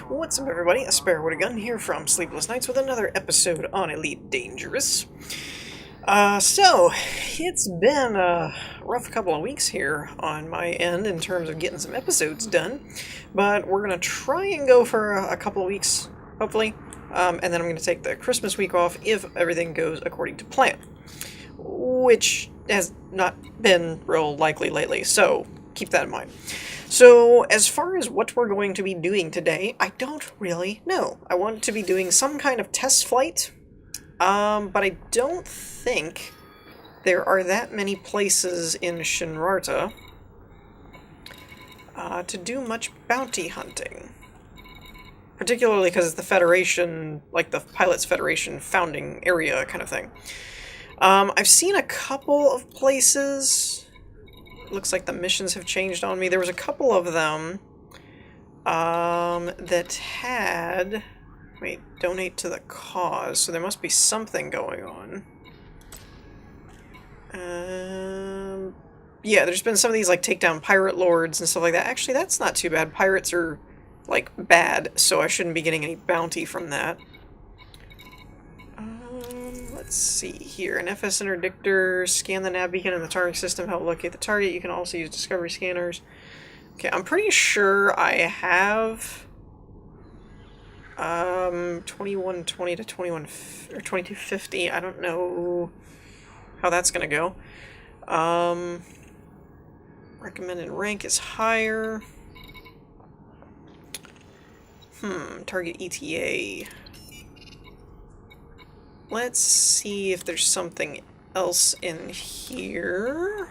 What's up, everybody? A Spare with a Gun here from Sleepless Nights with another episode on Elite Dangerous. So, it's been a rough couple of weeks here on my end in terms of getting some episodes done, but we're going to try and go for a couple of weeks, hopefully, and then I'm going to take the Christmas week off if everything goes according to plan, which has not been real likely lately, so keep that in mind. So, as far as what we're going to be doing today, I don't really know. I want to be doing some kind of test flight, but I don't think there are that many places in Shinrarta to do much bounty hunting. Particularly because it's the Federation, like the Pilots Federation founding area kind of thing. I've seen a couple of places. Looks like the missions have changed on me. There was a couple of them that had... Wait, donate to the cause. So there must be something going on. Yeah, there's been some of these, like, take down pirate lords and stuff like that. Actually, that's not too bad. Pirates are, like, bad, so I shouldn't be getting any bounty from that. Let's see here. An FS interdictor, scan the nav beacon in the target system, help locate the target. You can also use discovery scanners. Okay, I'm pretty sure I have 2120 to 2250. I don't know how that's gonna go. Recommended rank is higher. Target ETA. Let's see if there's something else in here.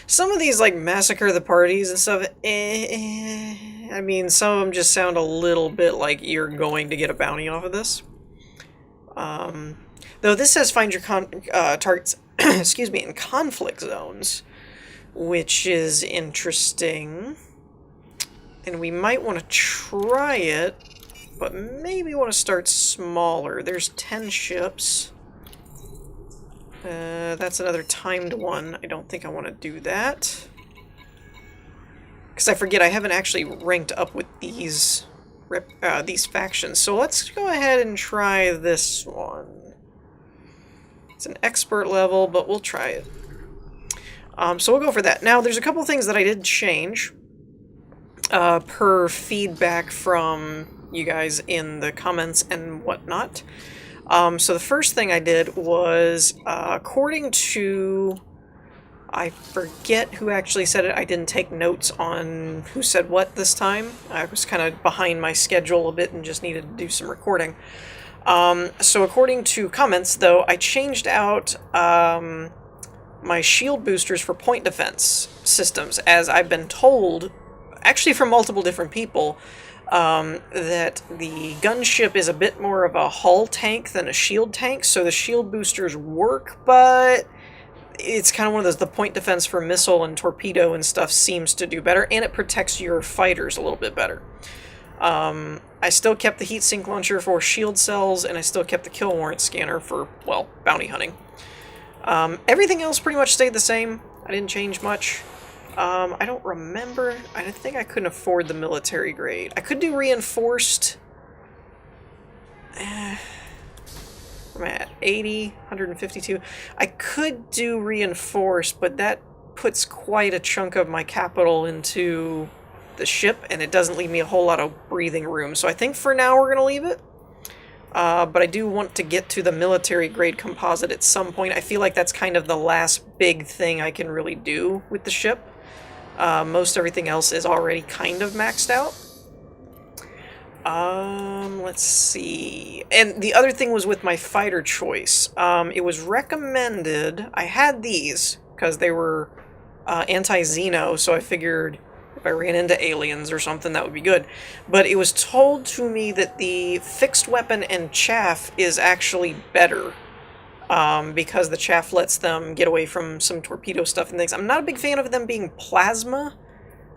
Some of these, like, massacre the parties and stuff, I mean, some of them just sound a little bit like you're going to get a bounty off of this. Though this says find your targets, excuse me, in conflict zones, which is interesting. And we might want to try it. But maybe want to start smaller. There's 10 ships. That's another timed one. I don't think I want to do that. Because I forget, I haven't actually ranked up with these factions. So let's go ahead and try this one. It's an expert level, but we'll try it. So we'll go for that. Now, there's a couple things that I did change per feedback from you guys in the comments and whatnot. So the first thing I did was, according to, I forget who actually said it, I didn't take notes on who said what this time. I was kind of behind my schedule a bit and just needed to do some recording. So according to comments, though, I changed out my shield boosters for point defense systems, as I've been told, actually from multiple different people, that the gunship is a bit more of a hull tank than a shield tank, so the shield boosters work, but it's kind of one of those, the point defense for missile and torpedo and stuff seems to do better, and it protects your fighters a little bit better. I still kept the heatsink launcher for shield cells, and I still kept the kill warrant scanner for, well, bounty hunting. Everything else pretty much stayed the same. I didn't change much. I don't remember. I think I couldn't afford the military grade. I could do reinforced. I'm at 80, 152. I could do reinforced, but that puts quite a chunk of my capital into the ship, and it doesn't leave me a whole lot of breathing room. So I think for now we're going to leave it. But I do want to get to the military grade composite at some point. I feel like that's kind of the last big thing I can really do with the ship. Most everything else is already kind of maxed out. Let's see. And the other thing was with my fighter choice. It was recommended... I had these, because they were anti-Xeno, so I figured if I ran into aliens or something, that would be good. But it was told to me that the fixed weapon and chaff is actually better. Because the chaff lets them get away from some torpedo stuff and things. I'm not a big fan of them being plasma,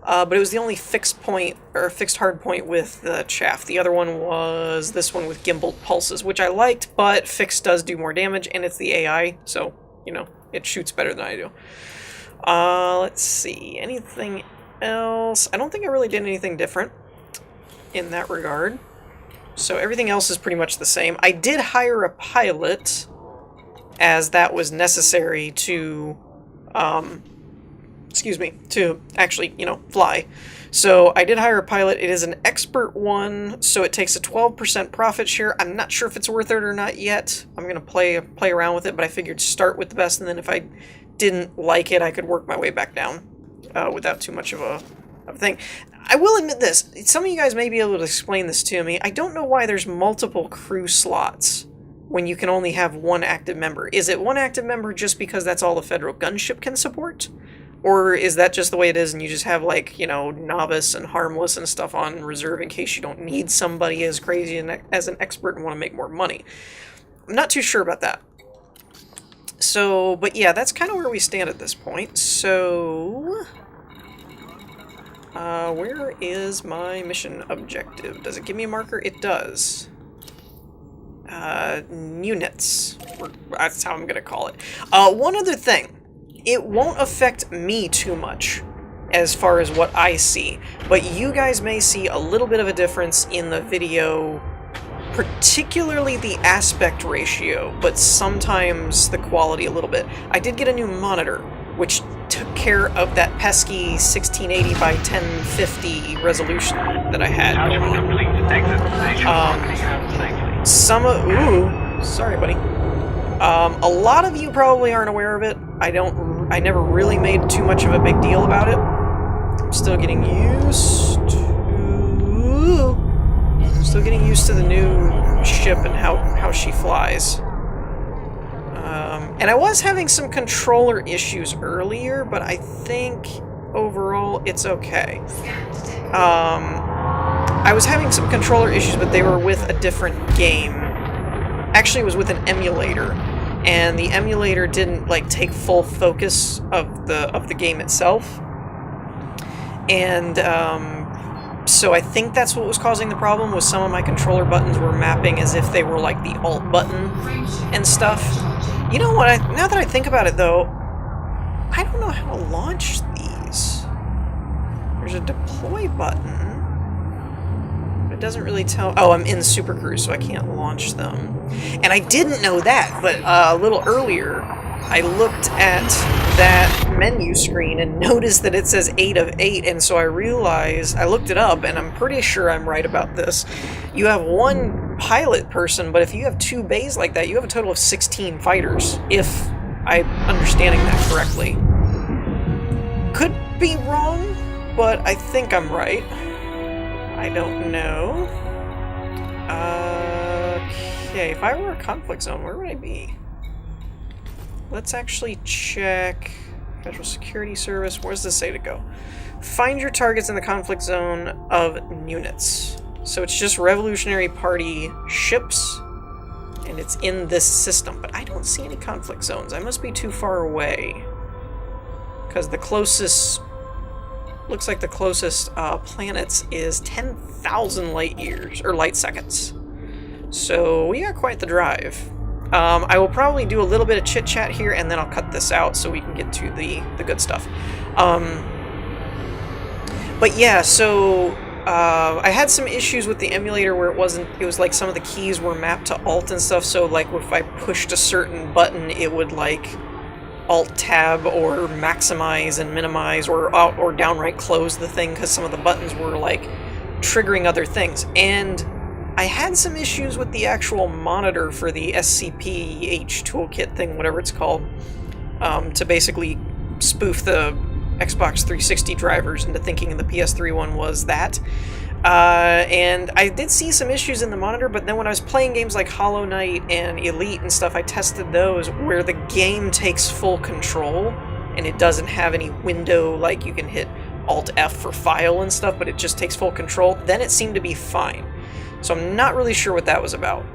but it was the only fixed point, or fixed hard point with the chaff. The other one was this one with gimbaled pulses, which I liked, but fixed does do more damage, and it's the AI, so, you know, it shoots better than I do. Let's see, anything else? I don't think I really did anything different. in that regard. So everything else is pretty much the same. I did hire a pilot, as that was necessary to, to actually, fly. So I did hire a pilot. It is an expert one, so it takes a 12% profit share. I'm not sure if it's worth it or not yet. I'm going to play around with it, but I figured start with the best, and then if I didn't like it, I could work my way back down without too much of a thing. I will admit this. Some of you guys may be able to explain this to me. I don't know why there's multiple crew slots when you can only have one active member. Is it one active member just because that's all the Federal Gunship can support? Or is that just the way it is and you just have, like, novice and harmless and stuff on reserve in case you don't need somebody as crazy as an expert and want to make more money? I'm not too sure about that. So, but yeah, that's kind of where we stand at this point. So, where is my mission objective? Does it give me a marker? It does. Units. That's how I'm going to call it. One other thing. It won't affect me too much as far as what I see, but you guys may see a little bit of a difference in the video, particularly the aspect ratio, but sometimes the quality a little bit. I did get a new monitor, which took care of that pesky 1680 by 1050 resolution that I had. Ooh, sorry buddy. A lot of you probably aren't aware of it. I never really made too much of a big deal about it. I'm still getting used to the new ship and how she flies. And I was having some controller issues earlier, but I think overall it's okay. I was having some controller issues, but they were with a different game. Actually, it was with an emulator, and the emulator didn't take full focus of the game itself. And so I think that's what was causing the problem. Was some of my controller buttons were mapping as if they were like the alt button and stuff. You know what? Now that I think about it, though, I don't know how to launch these. There's a deploy button. It doesn't really tell... Oh, I'm in Super Cruise, so I can't launch them. And I didn't know that, but a little earlier, I looked at that menu screen and noticed that it says 8 of 8, and so I realized... I looked it up, and I'm pretty sure I'm right about this. You have one pilot person, but if you have 2 bays like that, you have a total of 16 fighters, if I'm understanding that correctly. Could be wrong, but I think I'm right. I don't know. Okay, if I were a conflict zone, where would I be? Let's actually check Federal Security Service. Where does this say to go? Find your targets in the conflict zone of units. So it's just Revolutionary Party ships, and it's in this system. But I don't see any conflict zones. I must be too far away. Because the closest... Looks like the closest planets is 10,000 light years, or light seconds. So we got quite the drive. I will probably do a little bit of chit-chat here, and then I'll cut this out so we can get to the good stuff. But yeah, so I had some issues with the emulator where it was like some of the keys were mapped to alt and stuff, so like if I pushed a certain button, it would like Alt-Tab or maximize and minimize or downright close the thing because some of the buttons were like triggering other things. And I had some issues with the actual monitor for the SCP-H toolkit thing, whatever it's called, to basically spoof the Xbox 360 drivers into thinking the PS3 one was that. And I did see some issues in the monitor, but then when I was playing games like Hollow Knight and Elite and stuff, I tested those where the game takes full control and it doesn't have any window, like you can hit Alt-F for file and stuff, but it just takes full control. Then it seemed to be fine. So I'm not really sure what that was about.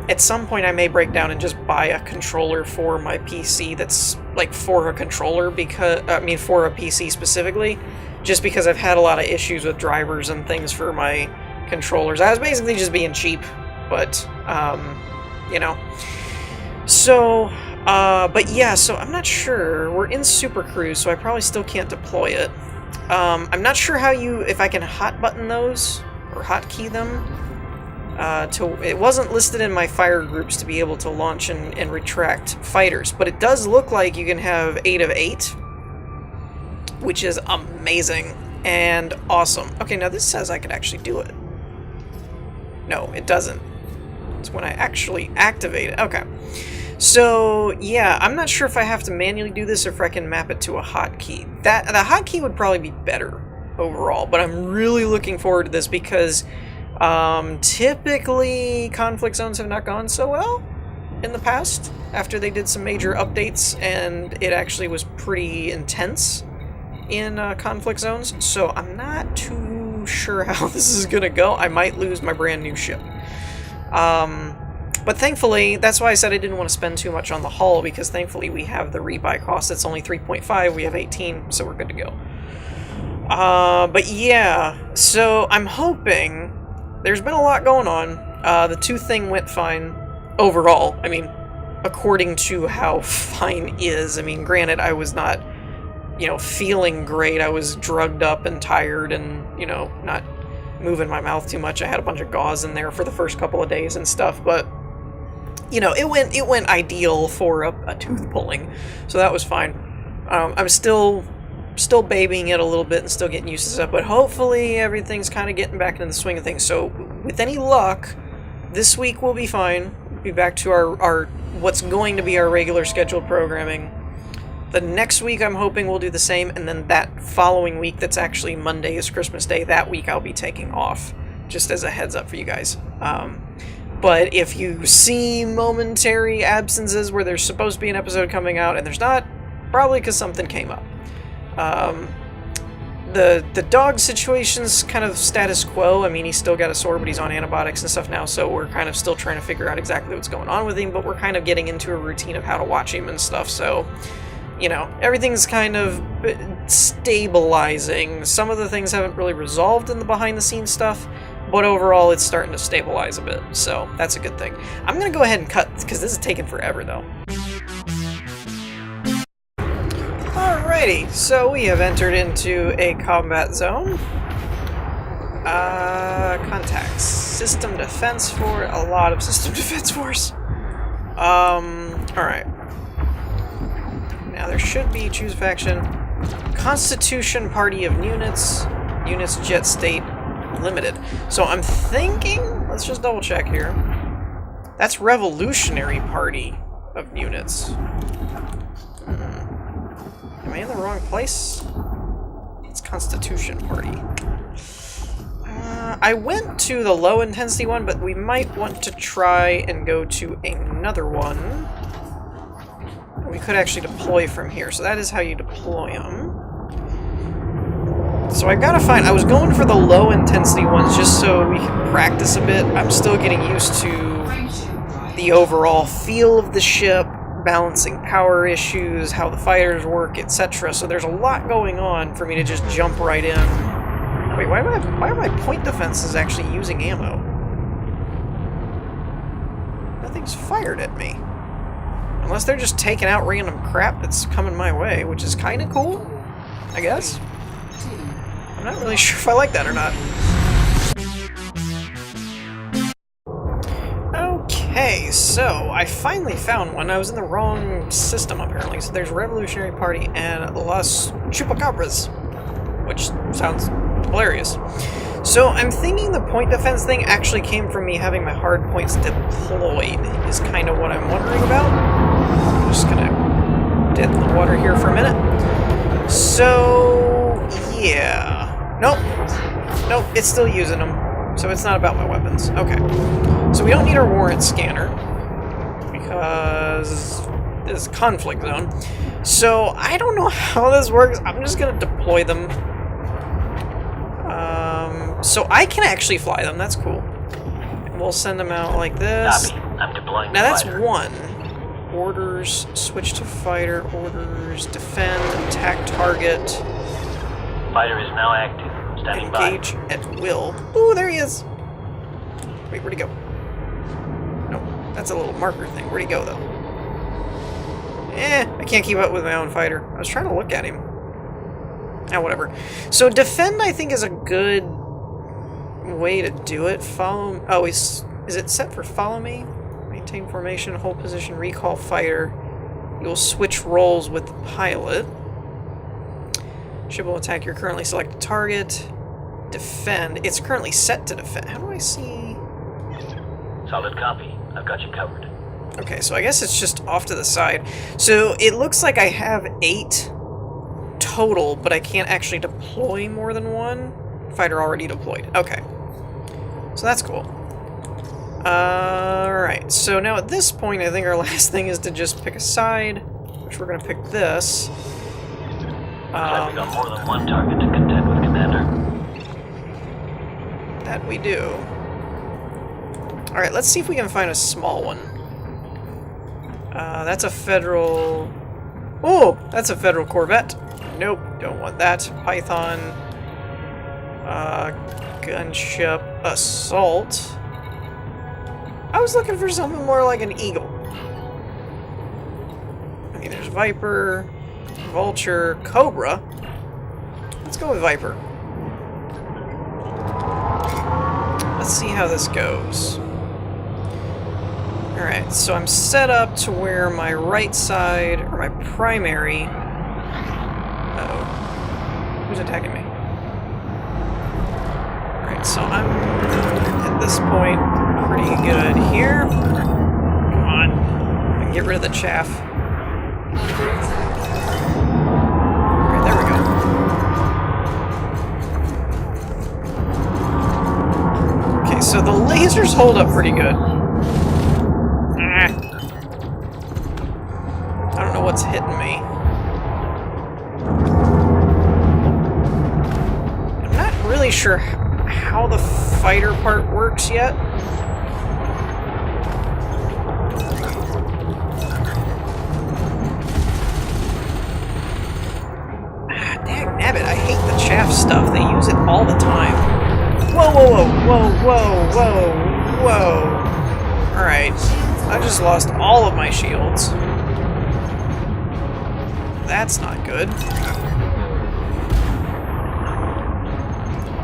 At some point I may break down and just buy a controller for my PC that's like for a controller, because for a PC specifically, just because I've had a lot of issues with drivers and things for my controllers. I was basically just being cheap, but so but yeah, so I'm not sure. We're in Super Cruise, so I probably still can't deploy it. I'm not sure how if I can hot button those, or hotkey them. It wasn't listed in my fire groups to be able to launch and retract fighters, but it does look like you can have 8 of 8, which is amazing and awesome. Okay, now this says I could actually do it. No, it doesn't. It's when I actually activate it. Okay. So, yeah, I'm not sure if I have to manually do this or if I can map it to a hotkey. The hotkey would probably be better overall, but I'm really looking forward to this because typically conflict zones have not gone so well in the past after they did some major updates, and it actually was pretty intense in conflict zones, so I'm not too sure how this is gonna go. I might lose my brand new ship. But thankfully, that's why I said I didn't want to spend too much on the hull, because thankfully we have the rebuy cost. It's only 3.5, we have 18, so we're good to go. But yeah, so I'm hoping... There's been a lot going on. The tooth thing went fine overall. I mean, according to how fine is. I mean, granted, I was not, you know, feeling great. I was drugged up and tired and, you know, not moving my mouth too much. I had a bunch of gauze in there for the first couple of days and stuff, but... You know, it went ideal for a tooth pulling, so that was fine. I'm still babying it a little bit and still getting used to stuff, but hopefully everything's kind of getting back into the swing of things. So with any luck, this week we'll be fine. We'll be back to our what's going to be our regular scheduled programming. The next week I'm hoping we'll do the same, and then that following week, that's actually Monday is Christmas Day, that week I'll be taking off, just as a heads up for you guys. But if you see momentary absences where there's supposed to be an episode coming out and there's not, probably because something came up. The dog situation's kind of status quo. I mean, he's still got a sore, but he's on antibiotics and stuff now, so we're kind of still trying to figure out exactly what's going on with him, but we're kind of getting into a routine of how to watch him and stuff, so, you know, everything's kind of stabilizing. Some of the things haven't really resolved in the behind-the-scenes stuff, but overall it's starting to stabilize a bit, so that's a good thing. I'm going to go ahead and cut, because this is taking forever, though. Alrighty, so we have entered into a combat zone. Contacts. System defense for a lot of system defense force. Alright. Now there should be choose faction. Constitution party of units. Units jet state limited. So I'm thinking, let's just double check here. That's revolutionary party of units. Am I in the wrong place? It's Constitution Party. I went to the low intensity one, but we might want to try and go to another one. We could actually deploy from here, so that is how you deploy them. So I gotta find... I was going for the low intensity ones just so we can practice a bit. I'm still getting used to the overall feel of the ship, balancing power issues, how the fighters work, etc. So there's a lot going on for me to just jump right in. Wait, why are my point defenses actually using ammo? Nothing's fired at me. Unless they're just taking out random crap that's coming my way, which is kind of cool, I guess. I'm not really sure if I like that or not. Okay, so I finally found one. I was in the wrong system, apparently. So there's Revolutionary Party and Las Chupacabras, which sounds hilarious. So I'm thinking the point defense thing actually came from me having my hard points deployed, is kind of what I'm wondering about. I'm just gonna dead in the water here for a minute. So, yeah. Nope. Nope, it's still using them. So it's not about my weapons. Okay. So we don't need our warrant scanner, because this is conflict zone. So I don't know how this works. I'm just gonna deploy them. So I can actually fly them. That's cool. And we'll send them out like this. Copy. I'm deploying. Now that's one. Orders, switch to fighter, orders, defend, attack target. Fighter is now active. Standing Engage at will. Ooh, there he is. Wait, where'd he go? No, that's a little marker thing. Where'd he go, though? I can't keep up with my own fighter. I was trying to look at him. Whatever. So defend, I think, is a good way to do it. Follow... Oh, is it set for follow me? Maintain formation, hold position, recall fighter. You'll switch roles with the pilot. Ship will attack your currently selected target. Defend. It's currently set to defend. How do I see... Solid copy. I've got you covered. Okay, so I guess it's just off to the side. So it looks like I have 8 total, but I can't actually deploy more than 1. Fighter already deployed. Okay. So that's cool. Alright, so now at this point, I think our last thing is to just pick a side, which we're going to pick this. Looks like we got more than one target to contend with, Commander. That we do. Alright, let's see if we can find a small one. That's a Federal... Oh! That's a Federal Corvette. Nope, don't want that. Python. Gunship. Assault. I was looking for something more like an Eagle. Okay, there's Viper, Vulture, Cobra. Let's go with Viper. Let's see how this goes. Alright, so I'm set up to where my right side, or my primary... Uh-oh. Who's attacking me? Alright, so I'm, at this point, pretty good here. Come on. I can get rid of the chaff. Alright, there we go. Okay, so the lasers hold up pretty good. I don't know what's hitting me. I'm not really sure how the fighter part works yet. Dagnabbit, I hate the chaff stuff. They use it all the time. Whoa, whoa, whoa, whoa, whoa, whoa, whoa. Alright, I just lost all of my shields. That's not good.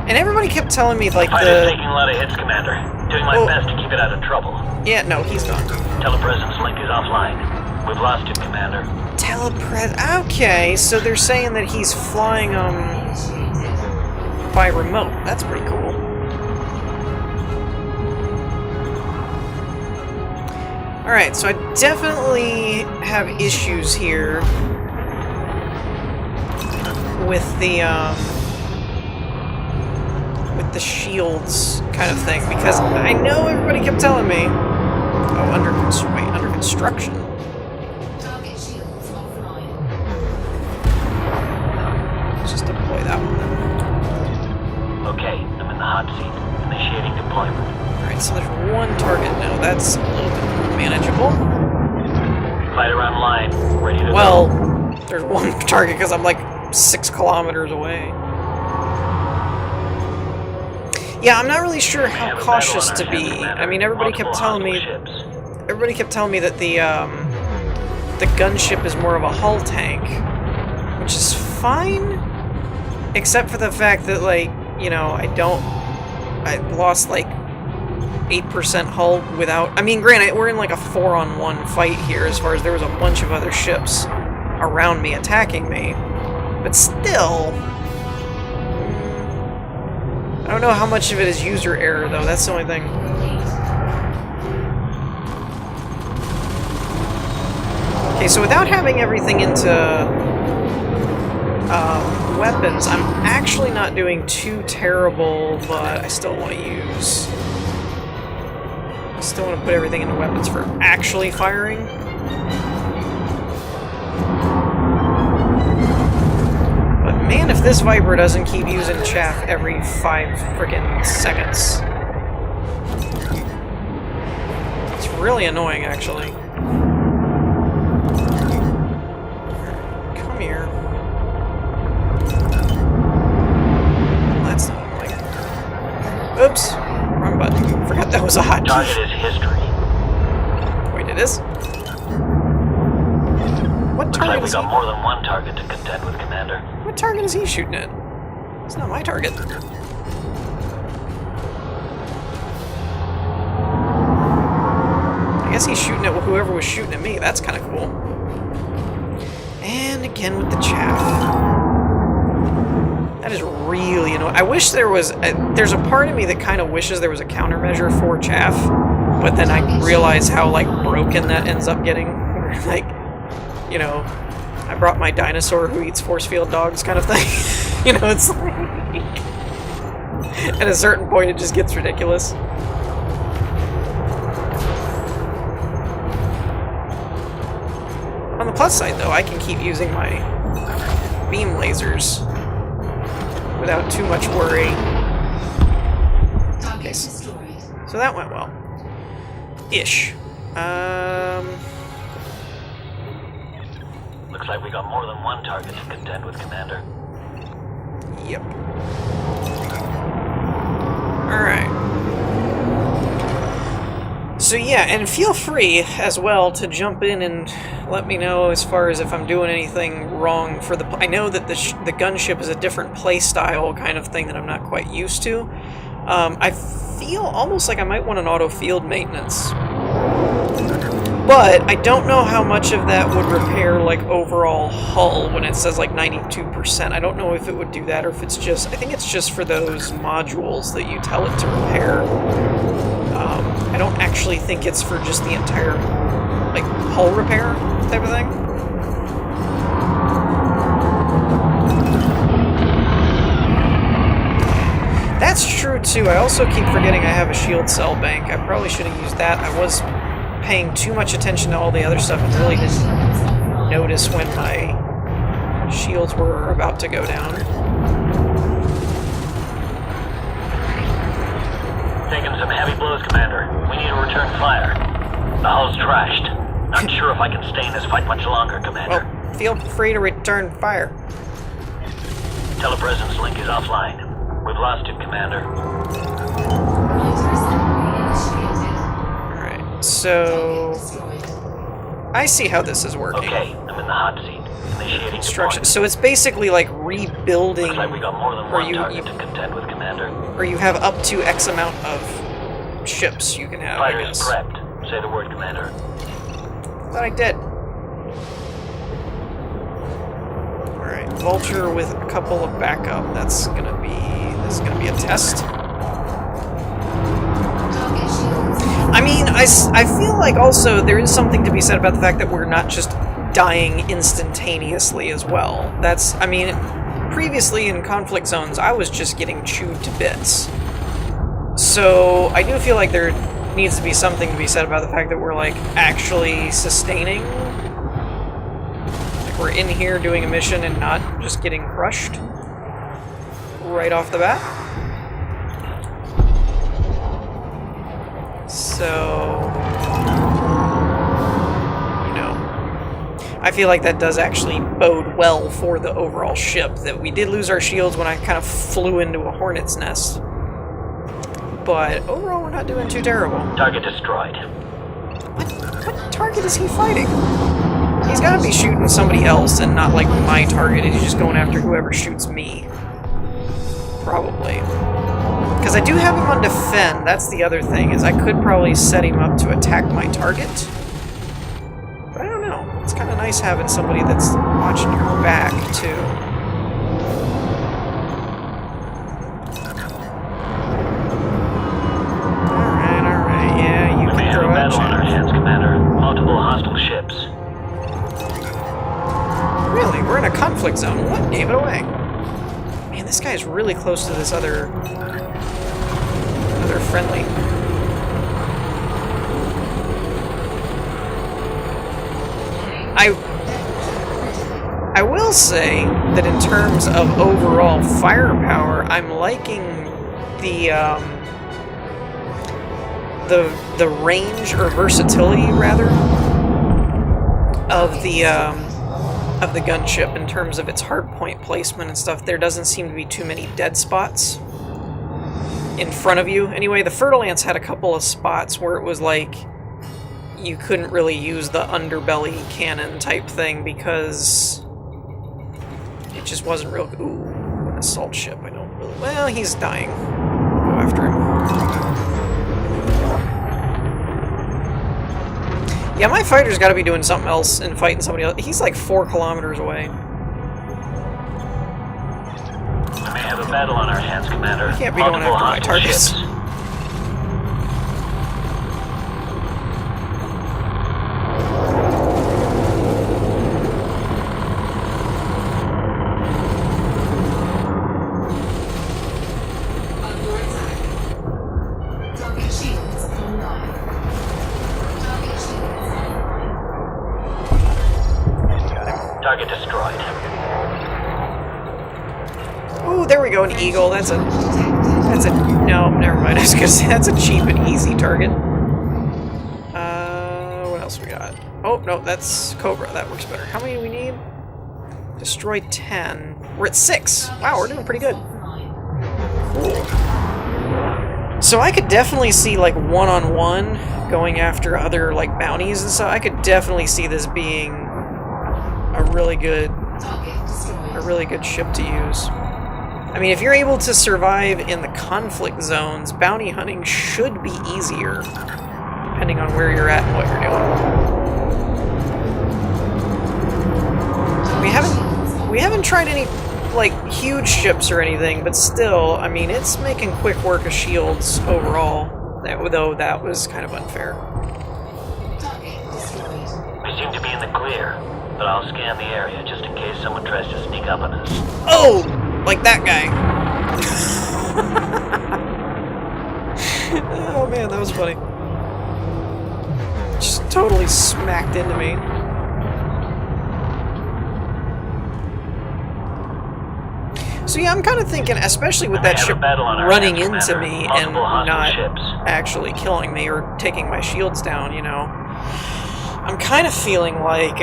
And everybody kept telling me, like, Fighter's taking a lot of hits, Commander. Doing my best to keep it out of trouble. Yeah, no, he's gone. Telepresence link is offline. We've lost him, Commander. Okay, so they're saying that he's flying, by remote. That's pretty cool. Alright, so I definitely have issues here with the shields kind of thing, because I know everybody kept telling me... Oh, under construction. Target shields offline. Let's just deploy that one then. Okay, I'm in the hot seat. Initiating deployment. Alright, so there's one target now. That's a little bit more manageable. Fighter online, ready to go. Well, there's one target because I'm like 6 kilometers away. Yeah, I'm not really sure how cautious to be. I mean, everybody kept telling me that the gunship is more of a hull tank, which is fine, except for the fact that, like, you know, I lost like 8% hull without... I mean, granted, we're in like a 4-on-1 fight here, as far as there was a bunch of other ships around me attacking me, but still... I don't know how much of it is user error, though. That's the only thing. Okay, so without having everything into weapons, I'm actually not doing too terrible, but I still want to use... I still want to put everything into weapons for actually firing. Man, if this Viper doesn't keep using chaff every 5 freaking seconds. It's really annoying, actually. Come here. That's not annoying. Oops. Wrong button. Forgot that was a hotkey. Target is history. Wait, it is? What Looks target like we is got more than one target to contend with, Commander. What What target is he shooting at? It's not my target. I guess he's shooting at whoever was shooting at me. That's kind of cool. And again with the chaff. That is really annoying. I wish there was... there's a part of me that kind of wishes there was a countermeasure for chaff, but then I realize how, like, broken that ends up getting. Like, you know, I brought my dinosaur who eats force field dogs kind of thing. You know, it's like... at a certain point it just gets ridiculous. On the plus side, though, I can keep using my beam lasers without too much worry. Okay, so that went well. Ish. Looks like we got more than one target to contend with, Commander. Yep. Alright. So yeah, and feel free as well to jump in and let me know as far as if I'm doing anything wrong for the... I know that the gunship is a different play style kind of thing that I'm not quite used to. I feel almost like I might want an auto field maintenance. But I don't know how much of that would repair, like, overall hull when it says, like, 92%. I don't know if it would do that or if it's just... I think it's just for those modules that you tell it to repair. I don't actually think it's for just the entire, like, hull repair type of thing. That's true, too. I also keep forgetting I have a shield cell bank. I probably should have used that. I was paying too much attention to all the other stuff and really didn't notice when my shields were about to go down. Taking some heavy blows, Commander. We need to return fire. The hull's trashed. Not sure if I can stay in this fight much longer, Commander. Well, feel free to return fire. Telepresence link is offline. We've lost it, Commander. Alright, so... I see how this is working. Okay, I'm in the hot seat. Initiating Construction. deployment. So it's basically like rebuilding... Looks like we got more than one target to contend with, Commander. Or you have up to X amount of ships you can have, I Fighters guess. prepped. Say the word, Commander. Thought I did. Alright, Vulture with a couple of backup. That's gonna be... This is gonna be a test. I mean, I feel like also there is something to be said about the fact that we're not just dying instantaneously as well. That's... I mean, previously in conflict zones, I was just getting chewed to bits. So, I do feel like there needs to be something to be said about the fact that we're, like, actually sustaining. Like, we're in here doing a mission and not just getting crushed right off the bat. So, you know, I feel like that does actually bode well for the overall ship, that we did lose our shields when I kind of flew into a hornet's nest. But overall, we're not doing too terrible. Target destroyed. What target is he fighting? He's gotta be shooting somebody else and not, like, my target. He's just going after whoever shoots me. Probably. Because I do have him on defend. That's the other thing, is I could probably set him up to attack my target. But I don't know. It's kind of nice having somebody that's watching your back, too. Alright, yeah, you We may can have a throw out battle on our hands, Commander. Multiple hostile ships. Really? We're in a conflict zone. What gave it away? Man, this guy's really close to this other friendly. I will say that in terms of overall firepower, I'm liking the range or versatility rather of the gunship in terms of its hardpoint placement and stuff. There doesn't seem to be too many dead spots in front of you. Anyway, the Fertile Ants had a couple of spots where it was like you couldn't really use the underbelly cannon type thing because just wasn't real. Ooh, an assault ship. I don't really. Well, he's dying. Go after him. Yeah, my fighter's got to be doing something else and fighting somebody else. He's like 4 kilometers away. We may have a battle on our hands, Commander. I can't be going after my targets. Ships. Under attack. Target shields online. Target shields online. Target destroyed. Ooh, there we go, an eagle. That's a no, never mind. I was gonna say that's a cheap and easy target. What else we got? Oh no, that's Cobra. That works better. How many do we need? Destroy 10. We're at 6. Wow, we're doing pretty good. Cool. So I could definitely see like one-on-one going after other like bounties and stuff. I could definitely see this being a really good ship to use. I mean, if you're able to survive in the conflict zones, bounty hunting should be easier, depending on where you're at and what you're doing. We haven't tried any like huge ships or anything, but still, I mean, it's making quick work of shields overall. Though that was kind of unfair. We seem to be in the clear, but I'll scan the area just in case someone tries to sneak up on us. Oh! Like that guy. Oh man, that was funny. Just totally smacked into me. So yeah, I'm kind of thinking, especially with that ship running into me and not actually killing me or taking my shields down, you know. I'm kind of feeling like,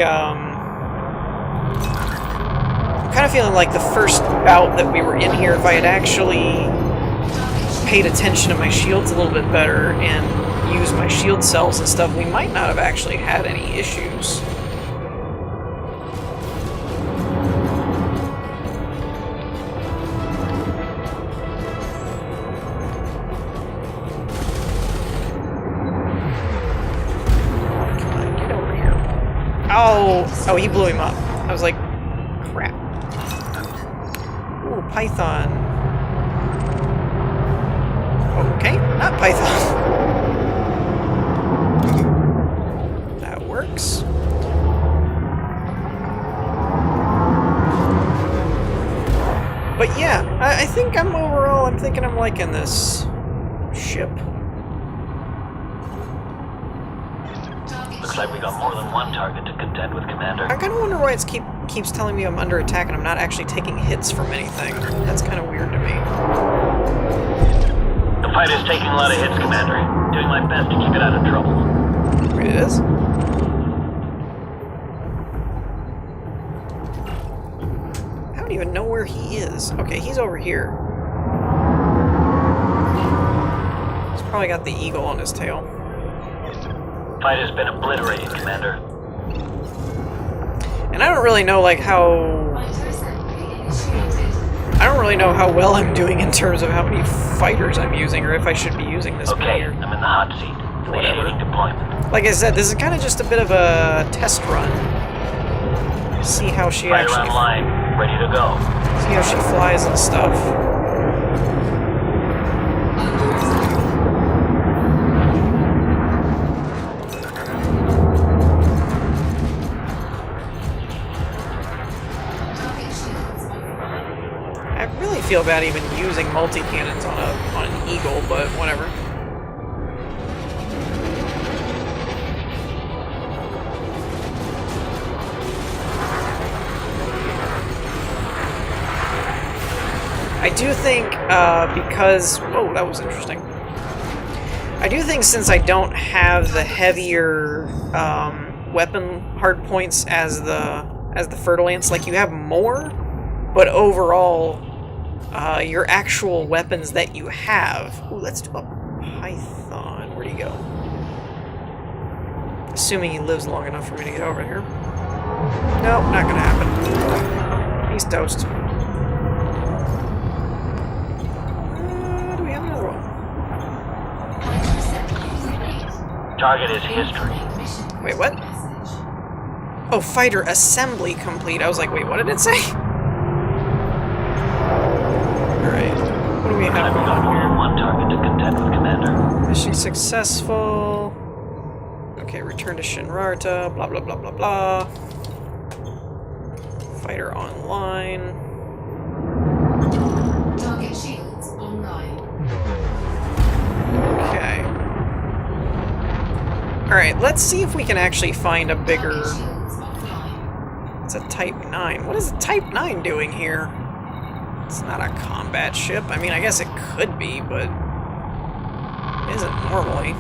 the first bout that we were in here, if I had actually paid attention to my shields a little bit better and used my shield cells and stuff, we might not have actually had any issues. Come on, get over here. Oh, he blew him up. I was like, crap. Ooh, Python. Okay, not Python. That works. But yeah, I think I'm thinking I'm liking this ship. Looks like we got more than one target to contend with, Commander. I kind of wonder why it keeps telling me I'm under attack and I'm not actually taking hits from anything. That's kind of weird to me. The fighter's taking a lot of hits, Commander. Doing my best to keep it out of trouble. Wait, it is? I don't even know where he is. Okay, he's over here. He's probably got the eagle on his tail. Fighter's been obliterated, Commander. And I don't really know, like, I don't really know how well I'm doing in terms of how many fighters I'm using, or if I should be using this Okay, player. I'm in the hot seat. Initiating deployment. Like I said, this is kind of just a bit of a test run. See how she Fighter actually... online, ready to go. See how she flies and stuff. I really feel bad even using multi-cannons on an Eagle, but whatever. I do think, because... Whoa, that was interesting. I do think since I don't have the heavier weapon hardpoints as the Fertile Ants, like, you have more, but overall, your actual weapons that you have... Ooh, let's do a Python. Where'd he go? Assuming he lives long enough for me to get over here. Nope, not gonna happen. He's toast. Do we have another one? Target is history. Wait, what? Oh, fighter assembly complete. I was like, wait, what did it say? Alright. What do we have Looks like we got more than one target to contend with, Commander. Mission successful. Okay, return to Shinrarta. Blah, blah, blah, blah, blah. Fighter online. Target shields online. Okay. Alright, let's see if we can actually find a bigger... Target shields offline. It's a Type 9. What is a Type 9 doing here? It's not a combat ship. I mean, I guess it could be, but... it isn't normally.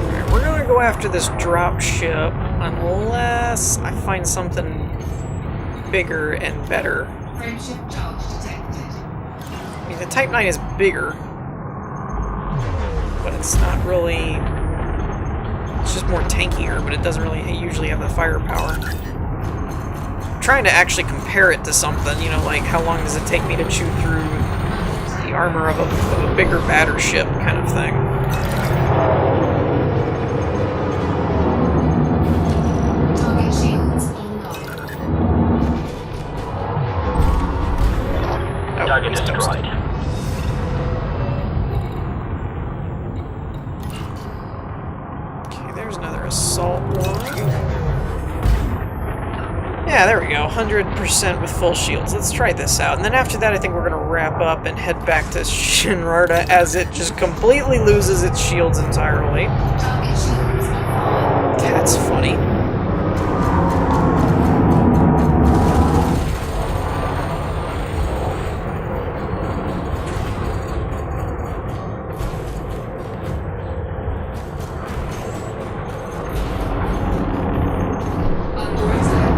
Alright, we're gonna go after this drop ship unless I find something bigger and better. Frameship charge detected. I mean, the Type 9 is bigger, but it's not really... it's just more tankier, but it doesn't really usually have the firepower. I'm trying to actually compare it to something, you know, like how long does it take me to chew through the armor of a bigger battleship kind of thing. Target shields online. Oh, Target he's destroyed. toasted. Okay, there's another assault one. Yeah, there we go. 100% with full shields. Let's try this out. And then after that, I think we're going to wrap up and head back to Shinrarta as it just completely loses its shields entirely. Target shields offline. That's funny. Under attack.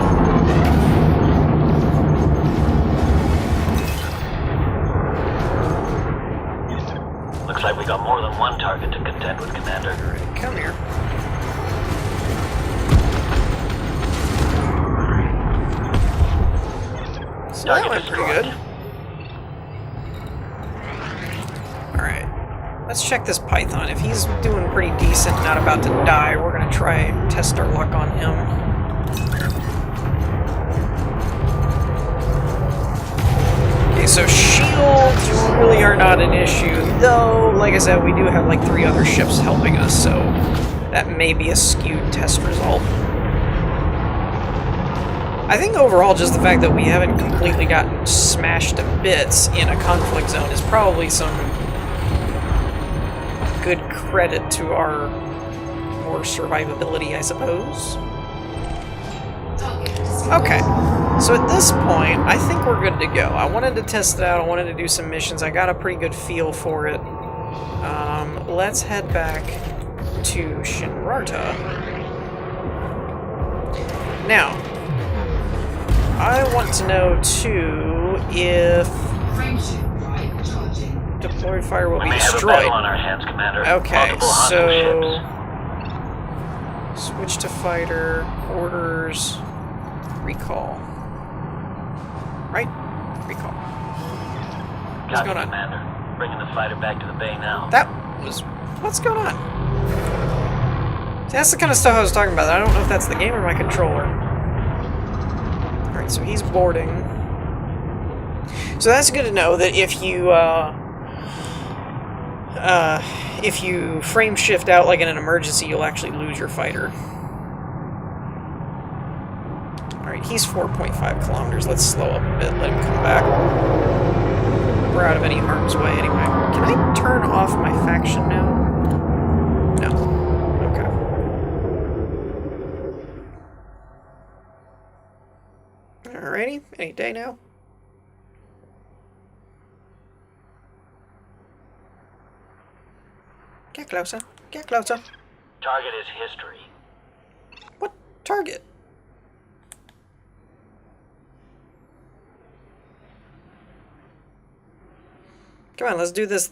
Looks like we got more than one target to contend with, Commander. Alright, come here. So that Target went pretty destroyed. good. Alright. Let's check this Python. If he's doing pretty decent, not about to die, we're gonna try and test our luck on him. Okay, so shields really are not an issue, though, like I said, we do have like 3 other ships helping us, so that may be a skewed test result. I think overall, just the fact that we haven't completely gotten smashed to bits in a conflict zone is probably some good credit to our more survivability, I suppose. Target destroyed. Okay, so at this point, I think we're good to go. I wanted to test it out, I wanted to do some missions, I got a pretty good feel for it. Let's head back to Shinrarta. Now, I want to know, too, if Frameship drive charging. deployed fire will We be may have a destroyed. battle on our hands, Commander. Okay, Multiple Hanzo so... ships. switch to fighter, orders, recall. Right? Recall. What's Copy, going on? Commander. Bringing the fighter back to the bay now. That was... what's going on? See, that's the kind of stuff I was talking about. I don't know if that's the game or my controller. Alright, so he's boarding. So that's good to know that if you frame shift out like in an emergency, you'll actually lose your fighter. Alright, he's 4.5 kilometers. Let's slow up a bit, let him come back. We're out of any harm's way anyway. Can I turn off my faction now? No. Okay. Alrighty, any day now. Get closer. Get closer. Target is history. What target? Come on, let's do this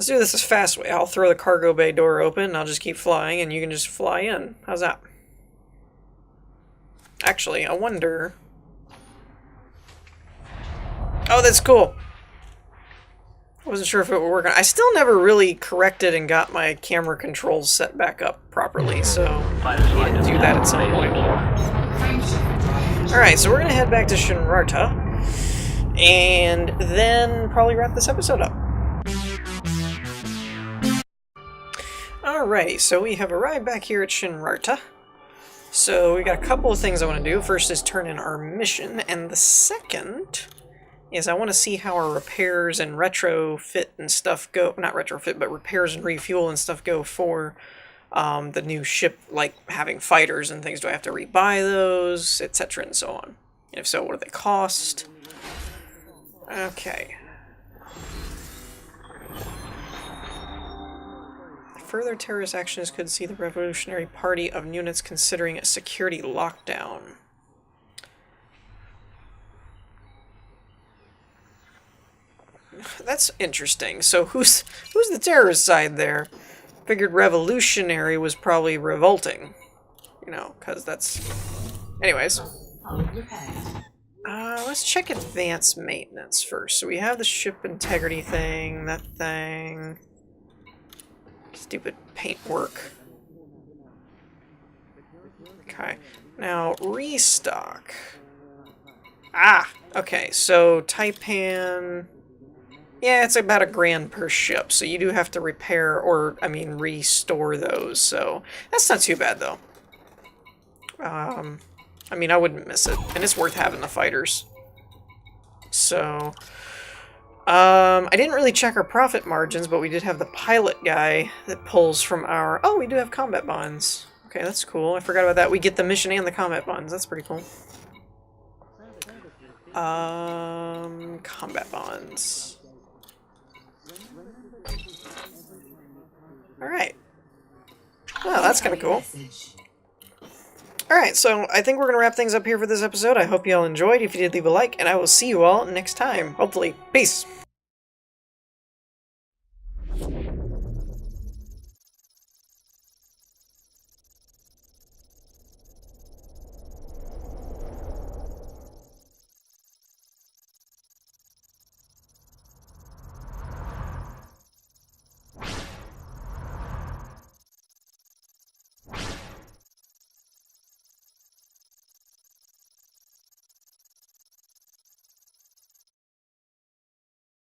Let's do this as fast way. I'll throw the cargo bay door open, and I'll just keep flying, and you can just fly in. How's that? Actually, I wonder... Oh, that's cool! I wasn't sure if it would work. I still never really corrected and got my camera controls set back up properly, so I need to do that at some point. Alright, so we're going to head back to Shinrarta, and then probably wrap this episode up. Alright, so we have arrived back here at Shinrarta. So we got a couple of things I want to do. First is turn in our mission, and the second is I want to see how our repairs and retrofit and stuff go. Not retrofit, but repairs and refuel and stuff go for the new ship, like having fighters and things. Do I have to rebuy those, etc. and so on? And if so, what do they cost? Okay. Further terrorist actions could see the Revolutionary Party of units considering a security lockdown. That's interesting. So who's the terrorist side there? Figured revolutionary was probably revolting. You know, because that's... Anyways. Let's check advanced maintenance first. So we have the ship integrity thing, that thing... Stupid paint work. Okay. Now, restock. Ah! Okay, so Taipan... Yeah, it's about $1,000 per ship, so you do have to repair, or, I mean, restore those, so... That's not too bad, though. I mean, I wouldn't miss it, and it's worth having the fighters. So... I didn't really check our profit margins, but we did have the pilot guy that pulls from our... Oh, we do have combat bonds. Okay, that's cool. I forgot about that. We get the mission and the combat bonds. That's pretty cool. Combat bonds. Alright. Oh, that's kind of cool. Alright, so I think we're going to wrap things up here for this episode. I hope you all enjoyed. If you did, leave a like, and I will see you all next time. Hopefully. Peace!